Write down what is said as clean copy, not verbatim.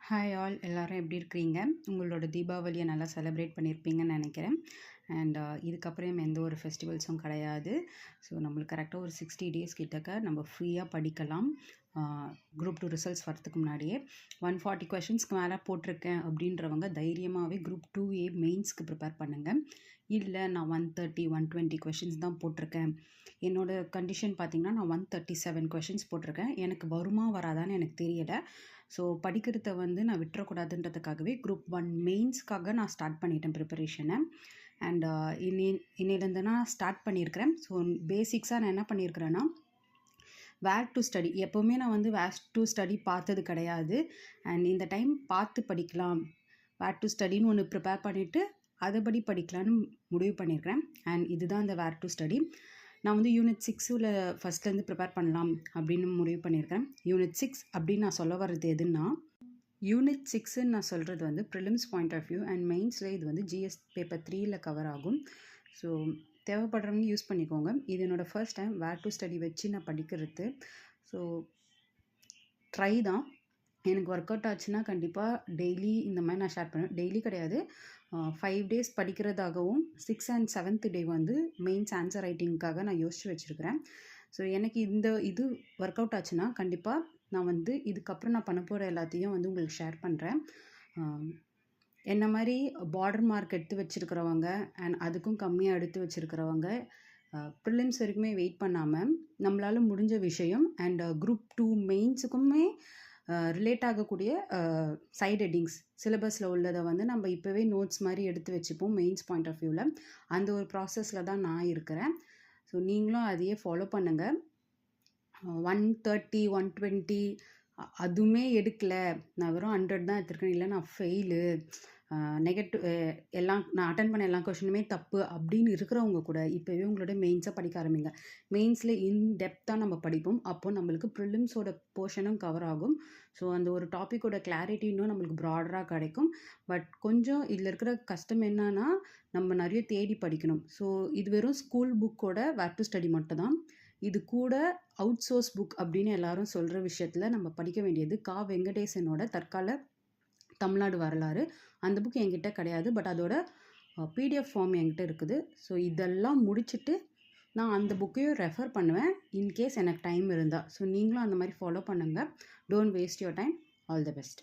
Hi all எல்லாரும் எப்படி இருக்கிறீங்க? உங்களோட தீபாவளியை நல்லா செலிப்ரேட் பண்ணியிருப்பீங்கன்னு நினைக்கிறேன். அண்ட் இதுக்கப்புறம் எந்த ஒரு ஃபெஸ்டிவல்ஸும் கிடையாது. ஸோ நம்மளுக்கு கரெக்டாக ஒரு 60 டேஸ் கிட்டக்க நம்ம ஃப்ரீயாக படிக்கலாம். குரூப் 2 ரிசல்ட்ஸ் வரதுக்கு முன்னாடியே 140 கொஷின்ஸ்க்கு மேலே போட்டிருக்கேன் அப்படின்றவங்க தைரியமாகவே குரூப் 2A மெயின்ஸ்க்கு ப்ரிப்பேர் பண்ணுங்கள். இல்லை நான் 130 120 கொஷின்ஸ் தான் போட்டிருக்கேன். என்னோடய கண்டிஷன் பார்த்திங்கன்னா நான் 137 கொஷின்ஸ் போட்டிருக்கேன். எனக்கு வருமா வராதான்னு எனக்கு தெரியலை. ஸோ படிக்கிறத நான் விட்டுறக்கூடாதுன்றதுக்காகவே குரூப் 1 மெயின்ஸ்க்காக நான் ஸ்டார்ட் பண்ணிட்டேன் ப்ரிப்பரேஷனை. அண்ட் இன்னிலேருந்து நான் ஸ்டார்ட் பண்ணியிருக்கிறேன். ஸோ பேசிக்ஸாக நான் என்ன பண்ணியிருக்கிறேன்னா, வேர் டு ஸ்டடி எப்போவுமே நான் வேர் டு ஸ்டடி பார்த்தது கிடையாது. அண்ட் இந்த டைம் பார்த்து படிக்கலாம், வேர் டு ஸ்டடின்னு ஒன்று ப்ரிப்பேர் பண்ணிவிட்டு அதைப்படி படிக்கலான்னு முடிவு பண்ணியிருக்கிறேன். அண்ட் இதுதான் இந்த வேர் டு ஸ்டடி. நான் யூனிட் 6ல் ஃபஸ்ட்லேருந்து ப்ரிப்பேர் பண்ணலாம் அப்படின்னு முடிவு பண்ணியிருக்கேன். யூனிட் 6 அப்படின்னு நான் சொல்ல வர்றது எதுன்னா, யூனிட் 6ன்னு நான் சொல்கிறது prelims point of view and மெயின்ஸில் இது ஜிஎஸ் பேப்பர் 3ல் கவர் ஆகும். ஸோ தேவைப்படுறவங்க யூஸ் பண்ணிக்கோங்க. இது என்னோடய first time where to study வச்சு நான் படிக்கிறது. ஸோ ட்ரை தான். எனக்கு ஒர்க் அவுட் ஆச்சுன்னா கண்டிப்பாக டெய்லி இந்த மாதிரி நான் ஷேர் பண்ணுவேன். டெய்லி கிடையாது, 5 டேஸ் படிக்கிறதாகவும் 6th and 7th day mains answer ரைட்டிங்க்காக நான் யோசித்து வச்சுருக்கிறேன். ஸோ எனக்கு இது ஒர்க் அவுட் ஆச்சுன்னா கண்டிப்பாக நான் இதுக்கப்புறம் நான் பண்ண போகிற எல்லாத்தையும் உங்களுக்கு ஷேர் பண்ணுறேன். என்ன மாதிரி பார்டர் மார்க் எடுத்து வச்சுருக்கிறவங்க அண்ட் அதுக்கும் கம்மியாக எடுத்து வச்சுருக்கிறவங்க ப்ரிலிம்ஸ் வரைக்குமே வெயிட் பண்ணாமல் நம்மளால் முடிஞ்ச விஷயம் அண்ட் குரூப் 2 மெயின்ஸுக்குமே ரிலேட் ஆகக்கூடிய சைட் ஹெட்டிங்ஸ் சிலபஸில் உள்ளதை நம்ம இப்போவே நோட்ஸ் மாதிரி எடுத்து வச்சுப்போம் மெயின்ஸ் பாயிண்ட் ஆஃப் வியூவில். அந்த ஒரு ப்ராசஸில் தான் நான் இருக்கிறேன். ஸோ நீங்களும் அதையே ஃபாலோ பண்ணுங்கள். 130 120 அதுவுமே எடுக்கலை, நான் வெறும் 100 தான் எடுத்திருக்கேன், இல்லை நான் ஃபெயிலு, நெகட்டிவ் எல்லாம் நான் அட்டன் பண்ண எல்லா கொஷினுமே தப்பு அப்படின்னு இருக்கிறவங்க கூட இப்போவே உங்களோட மெயின்ஸை படிக்க ஆரம்பிங்க. மெயின்ஸில் இன்டெப்த்தாக நம்ம படிப்போம். அப்போது நம்மளுக்கு ப்ரிலிம்ஸோட போர்ஷனும் கவர் ஆகும். ஸோ அந்த ஒரு டாப்பிக்கோட கிளாரிட்டி இன்னும் நம்மளுக்கு ப்ராடராக கிடைக்கும். பட் கொஞ்சம் இதில் இருக்கிற கஷ்டம் என்னன்னா, நம்ம நிறைய தேடி படிக்கணும். ஸோ இது வெறும் ஸ்கூல் புக்கோட வேர் டு ஸ்டடி மட்டும் தான். இது கூட அவுட் சோர்ஸ் புக் அப்படின்னு எல்லாரும் சொல்கிற விஷயத்தில் நம்ம படிக்க வேண்டியது கா. வெங்கடேசனோட தற்கால தமிழ்நாடு வரலாறு. அந்த புக் என்கிட்ட கிடையாது, பட் அதோட PDF ஃபார்ம் என்கிட்ட இருக்குது. ஸோ இதெல்லாம் முடிச்சுட்டு நான் அந்த புக்கையும் ரெஃபர் பண்ணுவேன் இன்கேஸ் எனக்கு டைம் இருந்தால். ஸோ நீங்களும் அந்த மாதிரி ஃபாலோ பண்ணுங்கள். Don't waste your time. All the best.